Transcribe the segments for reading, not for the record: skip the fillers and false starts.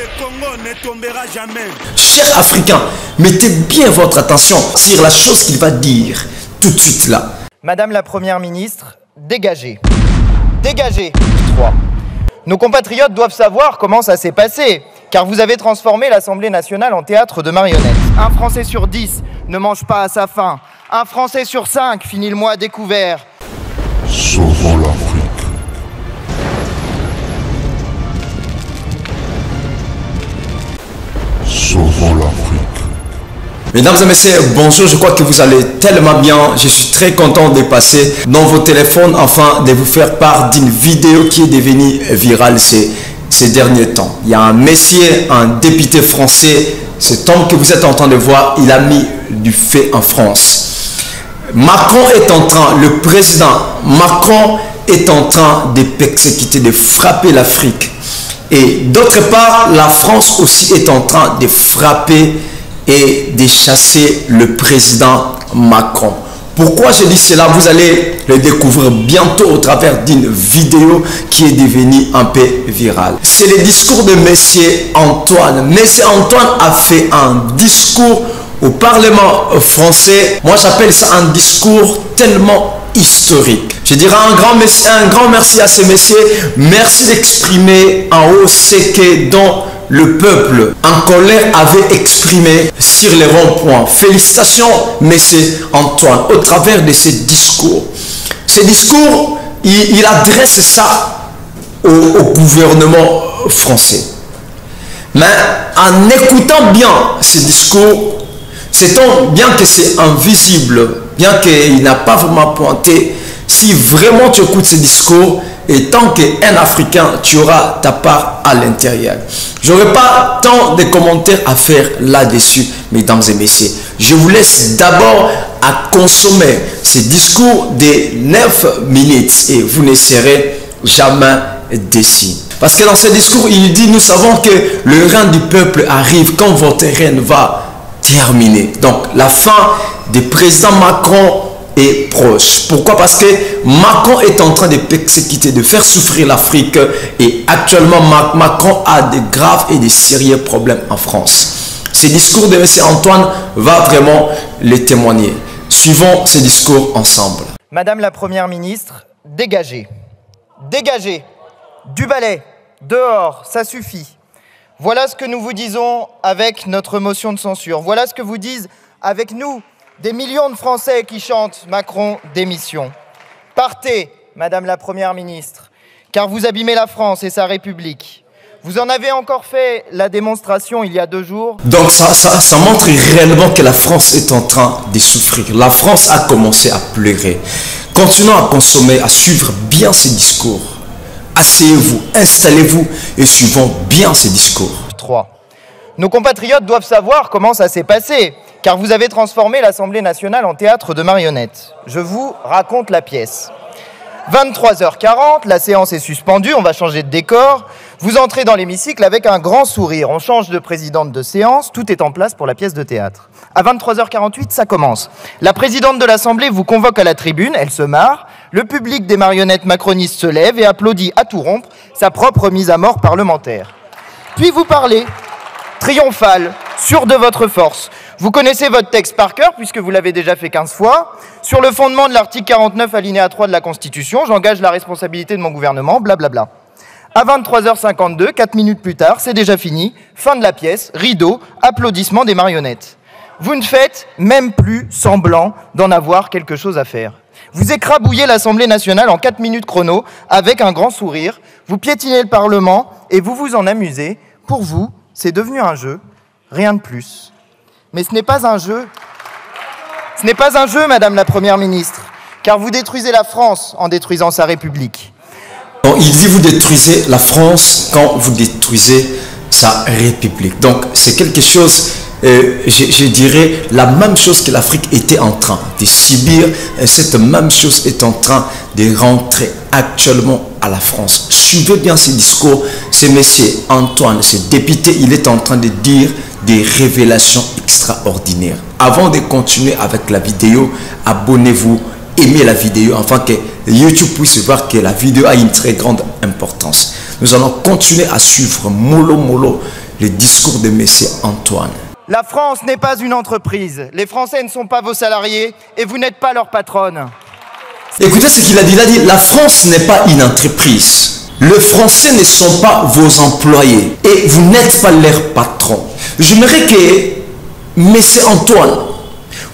Le Congo ne tombera jamais. Chers Africains, mettez bien votre attention sur la chose qu'il va dire tout de suite là. Madame la Première ministre, dégagez. Dégagez. 3. Nos compatriotes doivent savoir comment ça s'est passé, car vous avez transformé l'Assemblée nationale en théâtre de marionnettes. Un Français sur 10 ne mange pas à sa faim. Un Français sur 5 finit le mois à découvert. Sauvons l'Afrique. Sauvons l'Afrique. Mesdames et messieurs, bonjour, je crois que vous allez tellement bien. Je suis très content de passer dans vos téléphones afin de vous faire part d'une vidéo qui est devenue virale ces derniers temps. Il y a un messier, un député français, cet homme que vous êtes en train de voir, il a mis du feu en France. Macron est en train, le président Macron est en train de persécuter, de frapper l'Afrique. Et d'autre part, la France aussi est en train de frapper et de chasser le président Macron. Pourquoi je dis cela? Vous allez le découvrir bientôt au travers d'une vidéo qui est devenue un peu virale. C'est le discours de Monsieur Antoine. Monsieur Antoine a fait un discours au Parlement français. Moi, j'appelle ça un discours tellement historique. Je dirais un grand merci à ces messieurs. Merci d'exprimer en haut ce que dont le peuple en colère avait exprimé sur les ronds-points. Félicitations, monsieur Antoine, au travers de ce discours. Ce discours, il adresse ça au gouvernement français. Mais en écoutant bien ce discours, c'est bien que c'est invisible, bien qu'il n'a pas vraiment pointé, si vraiment tu écoutes ce discours, et tant qu'un Africain, tu auras ta part à l'intérieur. Je n'aurai pas tant de commentaires à faire là-dessus, mesdames et messieurs. Je vous laisse d'abord à consommer ce discours de 9 minutes et vous ne serez jamais déçus. Parce que dans ce discours, il dit, nous savons que le règne du peuple arrive quand votre règne va terminer. Donc, la fin du président Macron est proche. Pourquoi? Parce que Macron est en train de persécuter, de faire souffrir l'Afrique et actuellement Macron a de graves et de sérieux problèmes en France. Ce discours de M. Antoine va vraiment les témoigner. Suivons ces discours ensemble. Madame la Première ministre, dégagez. Dégagez. Du balai. Dehors, ça suffit. Voilà ce que nous vous disons avec notre motion de censure. Voilà ce que vous disent avec nous des millions de Français qui chantent Macron démission. Partez, Madame la Première ministre, car vous abîmez la France et sa République. Vous en avez encore fait la démonstration il y a 2 jours. Donc ça montre réellement que la France est en train de souffrir. La France a commencé à pleurer. Continuons à consommer, à suivre bien ces discours. Asseyez-vous, installez-vous et suivons bien ces discours. 3. Nos compatriotes doivent savoir comment ça s'est passé, car vous avez transformé l'Assemblée nationale en théâtre de marionnettes. Je vous raconte la pièce. 23h40, la séance est suspendue, on va changer de décor. Vous entrez dans l'hémicycle avec un grand sourire. On change de présidente de séance, tout est en place pour la pièce de théâtre. À 23h48, ça commence. La présidente de l'Assemblée vous convoque à la tribune, elle se marre. Le public des marionnettes macronistes se lève et applaudit à tout rompre sa propre mise à mort parlementaire. Puis vous parlez, triomphal, sûr de votre force. Vous connaissez votre texte par cœur puisque vous l'avez déjà fait 15 fois. Sur le fondement de l'article 49 alinéa 3 de la Constitution, j'engage la responsabilité de mon gouvernement, blablabla. À 23h52, 4 minutes plus tard, c'est déjà fini. Fin de la pièce, rideau, applaudissements des marionnettes. Vous ne faites même plus semblant d'en avoir quelque chose à faire. Vous écrabouillez l'Assemblée nationale en 4 minutes chrono avec un grand sourire. Vous piétinez le Parlement et vous vous en amusez. Pour vous, c'est devenu un jeu, rien de plus. Mais ce n'est pas un jeu. Ce n'est pas un jeu, Madame la Première ministre, car vous détruisez la France en détruisant sa République. Bon, il dit vous détruisez la France quand vous détruisez sa République. Donc c'est quelque chose, je dirais, la même chose que l'Afrique était en train de subir. Et cette même chose est en train de rentrer actuellement à la France. Suivez bien ces discours. Ce monsieur Antoine, ce député, il est en train de dire des révélations extraordinaires. Avant de continuer avec la vidéo, abonnez-vous, aimez la vidéo afin que YouTube puisse voir que la vidéo a une très grande importance. Nous allons continuer à suivre mollo le discours de M. Antoine. La France n'est pas une entreprise. Les Français ne sont pas vos salariés et vous n'êtes pas leur patronne. Écoutez ce qu'il a dit. Il a dit, la France n'est pas une entreprise. Les Français ne sont pas vos employés et vous n'êtes pas leur patron. J'aimerais que M. Antoine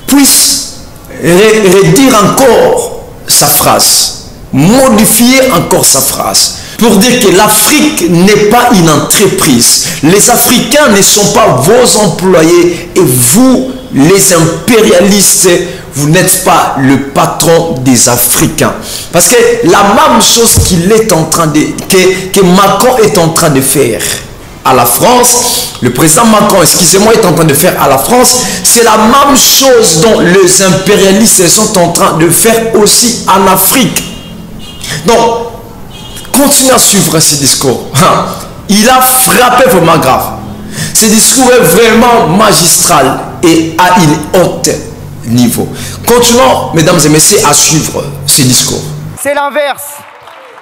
puisse redire encore sa phrase, modifier encore sa phrase, pour dire que l'Afrique n'est pas une entreprise. Les Africains ne sont pas vos employés et vous, les impérialistes, vous n'êtes pas le patron des Africains. Parce que la même chose qu'il est en train de, que Macron est en train de faire à la France, le président Macron, excusez-moi, est en train de faire à la France, c'est la même chose dont les impérialistes sont en train de faire aussi en Afrique. Donc, continuez à suivre ce discours. Il a frappé vraiment grave. Ce discours est vraiment magistral et à un haut niveau. Continuons, mesdames et messieurs, à suivre ce discours. C'est l'inverse.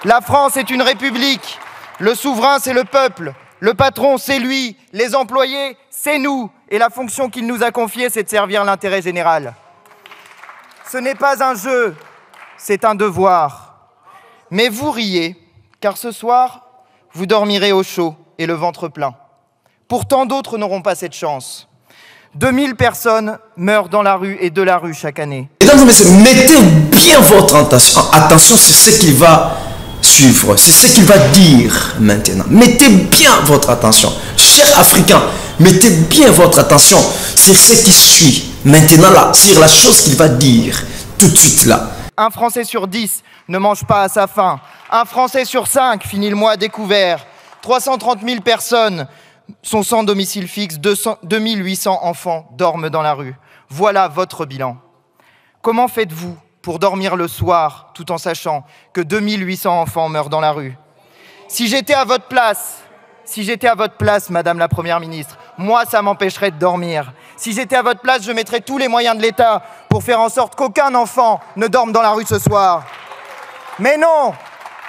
La France est une république. Le souverain, c'est le peuple. Le patron, c'est lui. Les employés, c'est nous. Et la fonction qu'il nous a confiée, c'est de servir l'intérêt général. Ce n'est pas un jeu, c'est un devoir. Mais vous riez, car ce soir, vous dormirez au chaud et le ventre plein. Pourtant, d'autres n'auront pas cette chance. 2000 personnes meurent dans la rue et de la rue chaque année. Mesdames et messieurs, mettez bien votre attention sur ce qu'il va suivre, c'est ce qu'il va dire maintenant. Mettez bien votre attention. Chers Africains, mettez bien votre attention sur ce qui suit maintenant là, sur la chose qu'il va dire tout de suite là. Un Français sur 10 ne mange pas à sa faim. Un Français sur 5 finit le mois à découvert. 330 000 personnes sont sans domicile fixe. 2800 enfants dorment dans la rue. Voilà votre bilan. Comment faites-vous pour dormir le soir tout en sachant que 2800 enfants meurent dans la rue? Si j'étais à votre place, Madame la Première ministre, moi, ça m'empêcherait de dormir. Si j'étais à votre place, je mettrais tous les moyens de l'État pour faire en sorte qu'aucun enfant ne dorme dans la rue ce soir. Mais non,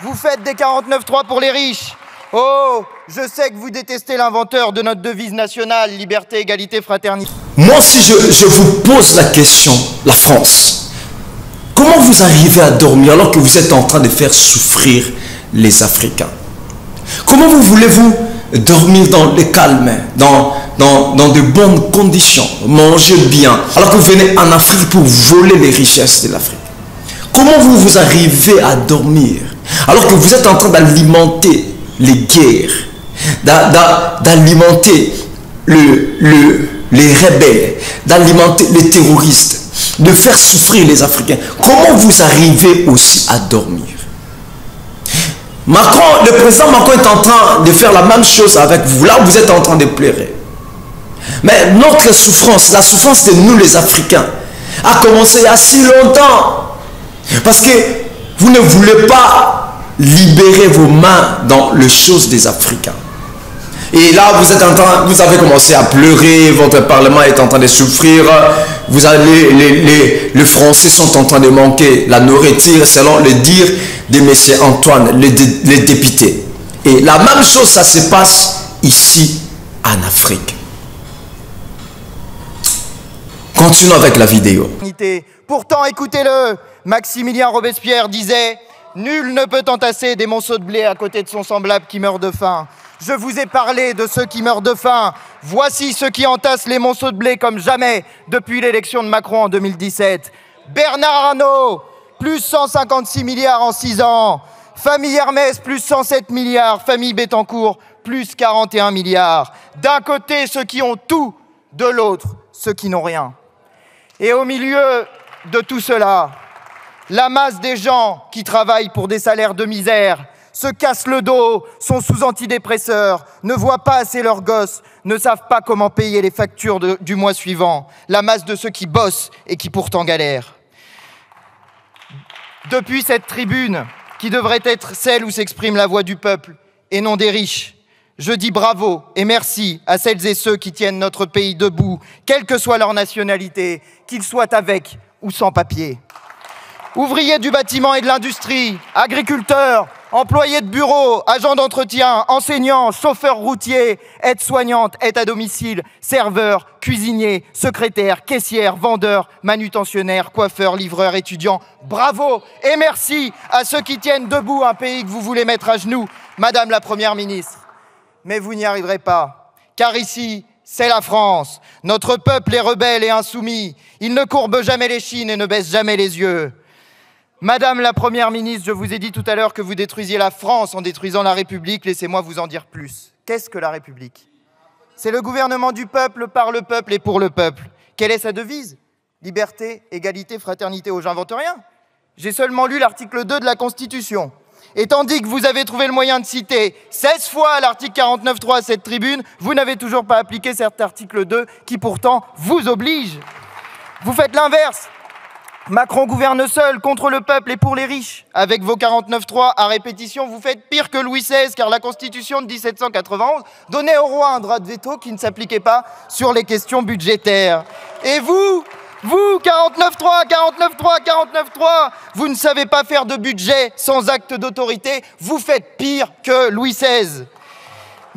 vous faites des 49.3 pour les riches. Oh, je sais que vous détestez l'inventeur de notre devise nationale, liberté, égalité, fraternité. Moi, si je vous pose la question, la France, comment vous arrivez à dormir alors que vous êtes en train de faire souffrir les Africains? Comment voulez-vous dormir dans le calme, dans de bonnes conditions, manger bien, alors que vous venez en Afrique pour voler les richesses de l'Afrique? Comment vous arrivez à dormir alors que vous êtes en train d'alimenter les guerres, d'alimenter les rebelles, d'alimenter les terroristes, de faire souffrir les Africains? Comment vous arrivez aussi à dormir? Macron, le président Macron est en train de faire la même chose avec vous. Là, vous êtes en train de pleurer. Mais notre souffrance, la souffrance de nous les Africains, a commencé il y a si longtemps. Parce que vous ne voulez pas libérer vos mains dans les choses des Africains. Et là, vous avez commencé à pleurer, votre parlement est en train de souffrir, les Français sont en train de manquer la nourriture, selon le dire de M. Antoine, les députés. Et la même chose, ça se passe ici, en Afrique. Continuons avec la vidéo. Pourtant, écoutez-le, Maximilien Robespierre disait « Nul ne peut entasser des monceaux de blé à côté de son semblable qui meurt de faim. » Je vous ai parlé de ceux qui meurent de faim. Voici ceux qui entassent les monceaux de blé comme jamais depuis l'élection de Macron en 2017. Bernard Arnault, plus 156 milliards en 6 ans. Famille Hermès, plus 107 milliards. Famille Bettencourt, plus 41 milliards. D'un côté, ceux qui ont tout. De l'autre, ceux qui n'ont rien. Et au milieu de tout cela, la masse des gens qui travaillent pour des salaires de misère, se cassent le dos, sont sous antidépresseurs, ne voient pas assez leurs gosses, ne savent pas comment payer les factures du mois suivant. La masse de ceux qui bossent et qui pourtant galèrent. Depuis cette tribune, qui devrait être celle où s'exprime la voix du peuple et non des riches, je dis bravo et merci à celles et ceux qui tiennent notre pays debout, quelle que soit leur nationalité, qu'ils soient avec ou sans papier. Ouvriers du bâtiment et de l'industrie, agriculteurs, employés de bureau, agents d'entretien, enseignants, chauffeurs routiers, aides-soignantes, aides à domicile, serveurs, cuisiniers, secrétaires, caissières, vendeurs, manutentionnaires, coiffeurs, livreurs, étudiants. Bravo et merci à ceux qui tiennent debout un pays que vous voulez mettre à genoux, Madame la Première ministre. Mais vous n'y arriverez pas, car ici, c'est la France. Notre peuple est rebelle et insoumis. Il ne courbe jamais les chines et ne baisse jamais les yeux. Madame la Première ministre, je vous ai dit tout à l'heure que vous détruisiez la France en détruisant la République. Laissez-moi vous en dire plus. Qu'est-ce que la République? C'est le gouvernement du peuple, par le peuple et pour le peuple. Quelle est sa devise? Liberté, égalité, fraternité. Oh, j'invente rien. J'ai seulement lu l'article 2 de la Constitution. Et tandis que vous avez trouvé le moyen de citer 16 fois l'article 49.3 à cette tribune, vous n'avez toujours pas appliqué cet article 2 qui pourtant vous oblige. Vous faites l'inverse. Macron gouverne seul, contre le peuple et pour les riches. Avec vos 49.3 à répétition, vous faites pire que Louis XVI, car la Constitution de 1791 donnait au roi un droit de veto qui ne s'appliquait pas sur les questions budgétaires. Et vous, 49.3, vous ne savez pas faire de budget sans acte d'autorité, vous faites pire que Louis XVI.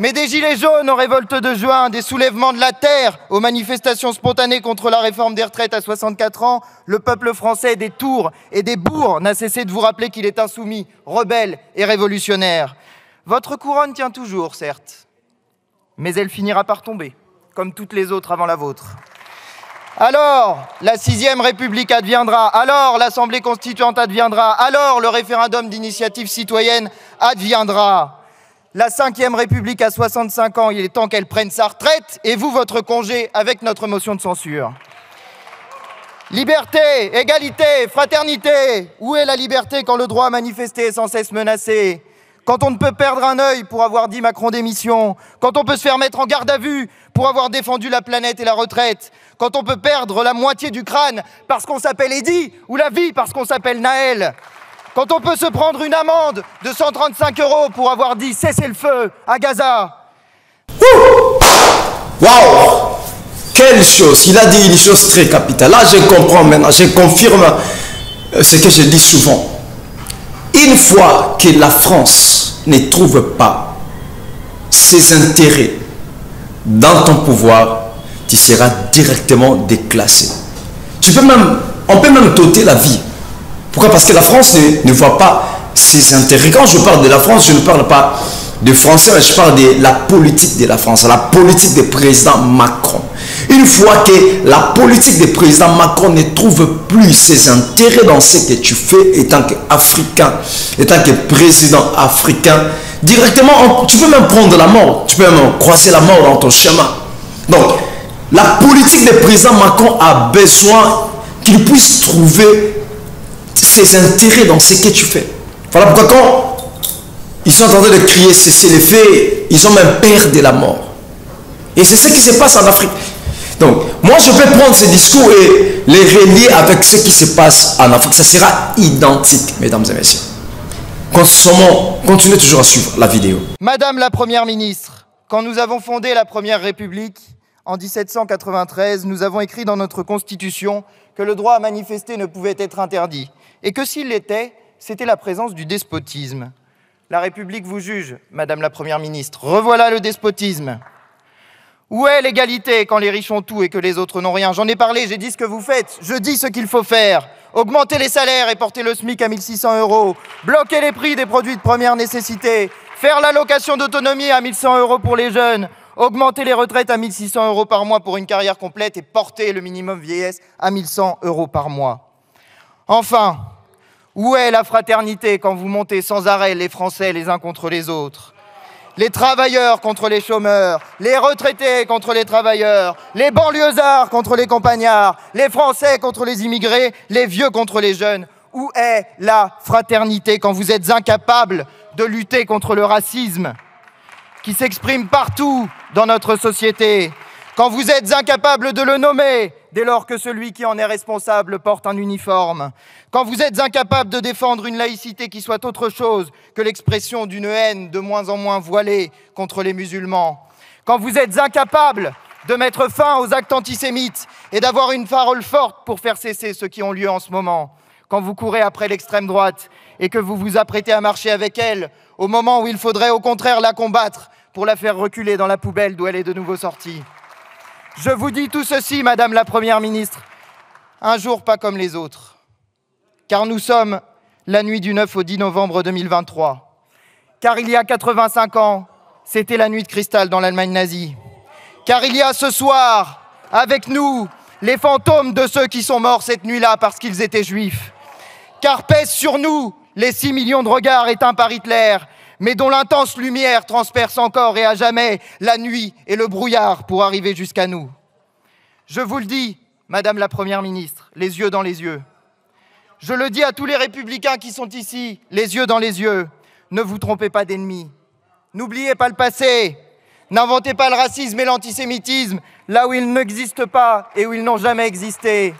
Mais des gilets jaunes aux révoltes de juin, des soulèvements de la terre, aux manifestations spontanées contre la réforme des retraites à 64 ans, le peuple français des tours et des bourgs n'a cessé de vous rappeler qu'il est insoumis, rebelle et révolutionnaire. Votre couronne tient toujours, certes, mais elle finira par tomber, comme toutes les autres avant la vôtre. Alors, la 6e République adviendra, alors l'Assemblée constituante adviendra, alors le référendum d'initiative citoyenne adviendra. La 5e République a 65 ans, il est temps qu'elle prenne sa retraite, et vous, votre congé, avec notre motion de censure. Liberté, égalité, fraternité. Où est la liberté quand le droit à manifester est sans cesse menacé? Quand on ne peut perdre un œil pour avoir dit Macron démission, quand on peut se faire mettre en garde à vue pour avoir défendu la planète et la retraite, quand on peut perdre la moitié du crâne parce qu'on s'appelle Eddy, ou la vie parce qu'on s'appelle Naël, quand on peut se prendre une amende de 135 € pour avoir dit cessez le feu à Gaza. Waouh! Quelle chose! Il a dit une chose très capitale. Là, je comprends maintenant, je confirme ce que je dis souvent. Une fois que la France ne trouve pas ses intérêts dans ton pouvoir, tu seras directement déclassé. On peut même t'ôter la vie. Pourquoi? Parce que la France ne voit pas ses intérêts. Quand je parle de la France, je ne parle pas de Français, mais je parle de la politique de la France, la politique du président Macron. Une fois que la politique du président Macron ne trouve plus ses intérêts dans ce que tu fais, étant qu'Africain, étant que président africain, directement, tu peux même prendre la mort, tu peux même croiser la mort dans ton chemin. Donc, la politique du président Macron a besoin qu'il puisse trouver ses intérêts dans ce que tu fais. Voilà pourquoi quand ils sont en train de crier cessez les faits, ils ont même peur de la mort. Et c'est ce qui se passe en Afrique. Donc, moi je peux prendre ces discours et les relier avec ce qui se passe en Afrique. Ça sera identique, mesdames et messieurs. Continuez toujours à suivre la vidéo. Madame la Première ministre, quand nous avons fondé la Première République, en 1793, nous avons écrit dans notre Constitution que le droit à manifester ne pouvait être interdit. Et que s'il l'était, c'était la présence du despotisme. La République vous juge, Madame la Première ministre. Revoilà le despotisme. Où est l'égalité quand les riches ont tout et que les autres n'ont rien? J'en ai parlé, j'ai dit ce que vous faites. Je dis ce qu'il faut faire. Augmenter les salaires et porter le SMIC à 1 600 €. Bloquer les prix des produits de première nécessité. Faire l'allocation d'autonomie à 1 100 € pour les jeunes. Augmenter les retraites à 1 600 € par mois pour une carrière complète et porter le minimum vieillesse à 1 100 € par mois. Enfin, où est la fraternité quand vous montez sans arrêt les Français les uns contre les autres? Les travailleurs contre les chômeurs, les retraités contre les travailleurs, les banlieusards contre les campagnards, les Français contre les immigrés, les vieux contre les jeunes. Où est la fraternité quand vous êtes incapables de lutter contre le racisme qui s'exprime partout dans notre société? Quand vous êtes incapables de le nommer dès lors que celui qui en est responsable porte un uniforme? Quand vous êtes incapables de défendre une laïcité qui soit autre chose que l'expression d'une haine de moins en moins voilée contre les musulmans? Quand vous êtes incapables de mettre fin aux actes antisémites et d'avoir une parole forte pour faire cesser ceux qui ont lieu en ce moment? quand vous courez après l'extrême droite et que vous vous apprêtez à marcher avec elle au moment où il faudrait au contraire la combattre pour la faire reculer dans la poubelle d'où elle est de nouveau sortie. Je vous dis tout ceci, Madame la Première ministre, un jour pas comme les autres, car nous sommes la nuit du 9 au 10 novembre 2023, car il y a 85 ans, c'était la nuit de cristal dans l'Allemagne nazie, car il y a ce soir, avec nous, les fantômes de ceux qui sont morts cette nuit-là parce qu'ils étaient juifs, car pèsent sur nous les 6 millions de regards éteints par Hitler, mais dont l'intense lumière transperce encore et à jamais la nuit et le brouillard pour arriver jusqu'à nous. Je vous le dis, Madame la Première ministre, les yeux dans les yeux. Je le dis à tous les républicains qui sont ici, les yeux dans les yeux. Ne vous trompez pas d'ennemis. N'oubliez pas le passé. N'inventez pas le racisme et l'antisémitisme là où ils n'existent pas et où ils n'ont jamais existé.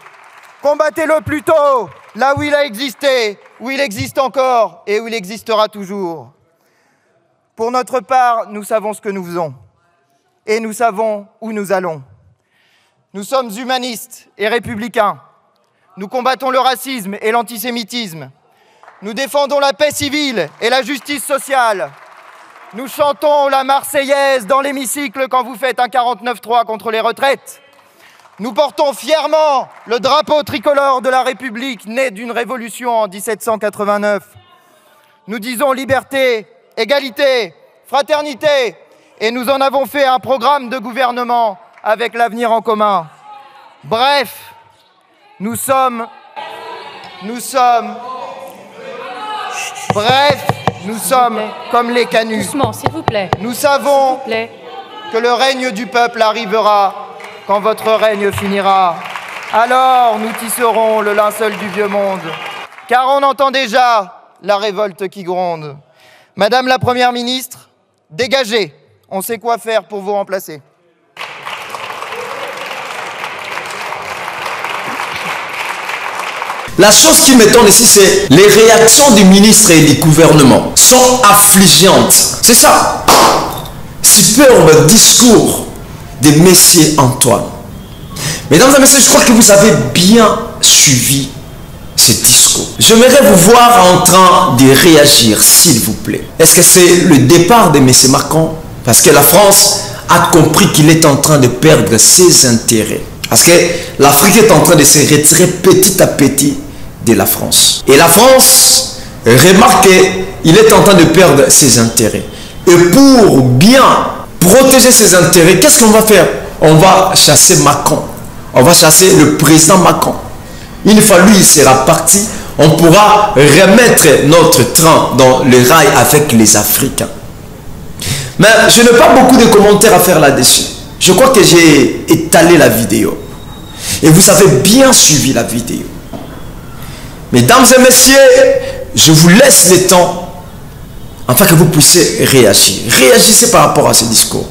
Combattez-le plutôt là où il a existé, où il existe encore et où il existera toujours. Pour notre part, nous savons ce que nous faisons et nous savons où nous allons. Nous sommes humanistes et républicains. Nous combattons le racisme et l'antisémitisme. Nous défendons la paix civile et la justice sociale. Nous chantons la Marseillaise dans l'hémicycle quand vous faites un 49-3 contre les retraites. Nous portons fièrement le drapeau tricolore de la République né d'une révolution en 1789. Nous disons liberté, égalité, fraternité, et nous en avons fait un programme de gouvernement avec l'avenir en commun. Bref, nous sommes comme les canuts. Doucement, s'il vous plaît. Nous savons que le règne du peuple arrivera quand votre règne finira. Alors nous tisserons le linceul du vieux monde, car on entend déjà la révolte qui gronde. Madame la Première ministre, dégagez, on sait quoi faire pour vous remplacer. La chose qui m'étonne ici, c'est les réactions du ministre et du gouvernement sont affligeantes. C'est ça. Superbe discours de Messier Antoine. Mesdames et messieurs, je crois que vous avez bien suivi ce discours. J'aimerais vous voir en train de réagir, s'il vous plaît. Est-ce que c'est le départ de Messier Macron? Parce que la France a compris qu'il est en train de perdre ses intérêts. Parce que l'Afrique est en train de se retirer petit à petit de la France. Et la France remarque qu'il est en train de perdre ses intérêts. Et pour bien protéger ses intérêts, qu'est-ce qu'on va faire? On va chasser Macron. On va chasser le président Macron. Une fois lui, il sera parti, on pourra remettre notre train dans le rail avec les Africains. Mais je n'ai pas beaucoup de commentaires à faire là-dessus. Je crois que j'ai étalé la vidéo. Et vous avez bien suivi la vidéo. Mesdames et messieurs, je vous laisse le temps afin que vous puissiez réagir. Réagissez par rapport à ce discours.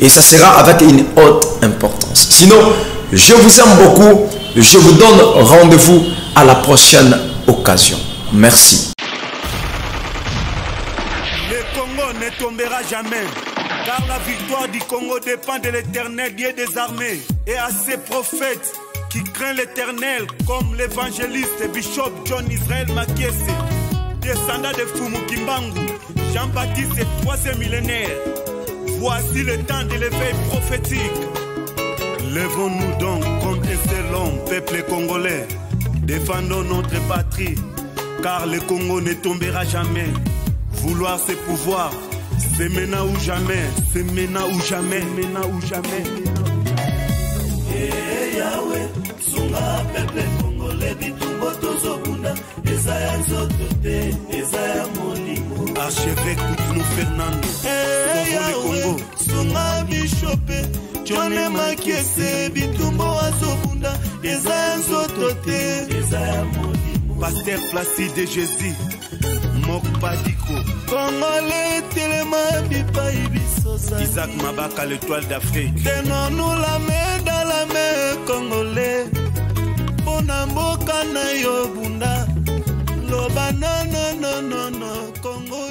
Et ça sera avec une haute importance. Sinon, je vous aime beaucoup. Je vous donne rendez-vous à la prochaine occasion. Merci. Le Congo ne tombera jamais. Car la victoire du Congo dépend de l'Éternel, Dieu des armées, et à ses prophètes qui craignent l'Éternel, comme l'évangéliste Bishop John Israël Makiese, descendant de Fumu Kimbangu, Jean-Baptiste, 3e millénaire. Voici le temps de l'éveil prophétique. Lèvons-nous donc contre ce long peuple congolais. Défendons notre patrie, car le Congo ne tombera jamais. Vouloir ses pouvoirs, c'est maintenant ou jamais, c'est maintenant ou jamais, maintenant ou jamais. Eh Yahweh, sunga peuple congolais bitumbo tozobunda, ezaya nzotote, ezaya molimo. Archevêque Koutounou Fernando, eh Yahweh, sunga bishope, John Makiese bitumbo azobunda, ezaya nzotote, ezaya molimo. Pasteur Placide Jésus, Mokpadiko, Congolais telema bipai bisosa. Isaac Mabaka, l'étoile d'Afrique. Tenons-nous la main dans la main, Congolais. Pona mboka na yo bunda. Loba non, non, non, non, non, Congo.